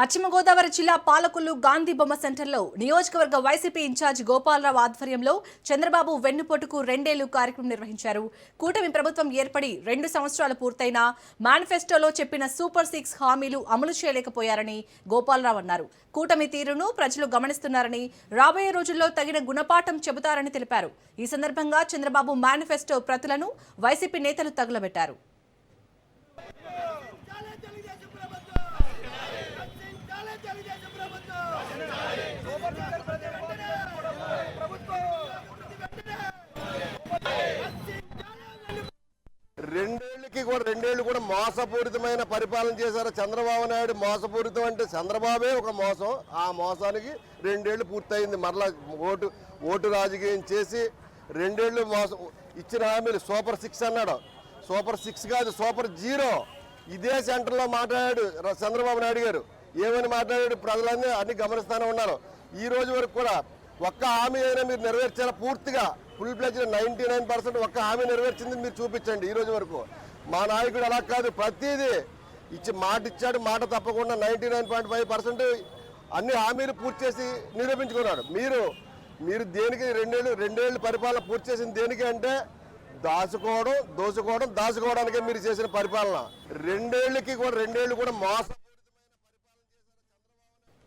పశ్చిమ గోదావరి జిల్లా పాలకొల్లు గాంధీ బొమ్మ సెంటర్లో నియోజకవర్గ వైసీపీ ఇన్ఛార్జ్ గోపాలరావు ఆధ్వర్యంలో చంద్రబాబు వెన్నుపోటుకు 2 ఏళ్లు కార్యక్రమం నిర్వహించారు. కూటమి ప్రభుత్వం ఏర్పడి 2 సంవత్సరాలు పూర్తయినా మేనిఫెస్టోలో చెప్పిన సూపర్ 6 హామీలు అమలు చేయలేకపోయారని గోపాలరావు అన్నారు. కూటమి తీరును ప్రజలు గమనిస్తున్నారని, రాబోయే రోజుల్లో తగిన గుణపాఠం చెబుతారని తెలిపారు. ఈ సందర్భంగా చంద్రబాబు మేనిఫెస్టో ప్రతులను వైసీపీ నేతలు తగులబెట్టారు. రెండేళ్లు కూడా మోసపూరితమైన పరిపాలన చేశారు చంద్రబాబు నాయుడు. మోసపూరితం అంటే చంద్రబాబే ఒక మోసం. ఆ మోసానికి 2 ఏళ్లు పూర్తయింది. మరలా ఓటు రాజకీయం చేసి 2 ఏళ్లు మోసం ఇచ్చిన హామీలు సూపర్ 6 అన్నాడు. సూపర్ 6 కాదు, సూపర్ 0. ఇదే సెంటర్లో మాట్లాడాడు చంద్రబాబు నాయుడు గారు. ఏమని మాట్లాడాడు? ప్రజలన్నీ అన్ని గమనిస్తూనే ఉన్నారు. ఈ రోజు వరకు కూడా ఒక్క హామీ అయినా మీరు నెరవేర్చారా? పూర్తిగా ఫుల్ ప్లెజ్ 99% ఒక్క హామీ నెరవేర్చింది మీరు చూపించండి. ఈ రోజు వరకు మా నాయకుడు అలా కాదు, ప్రతిదీ మాట ఇచ్చాడు, మాట తప్పకుండా 99.5% అన్ని హామీలు పూర్తి చేసి నిరూపించుకున్నాడు. మీరు దేనికి 2 ఏళ్ళు పరిపాలన పూర్తి చేసింది దేనికి అంటే దోచుకోవడానికే మీరు చేసిన పరిపాలన. 2 ఏళ్ళు కూడా మోసం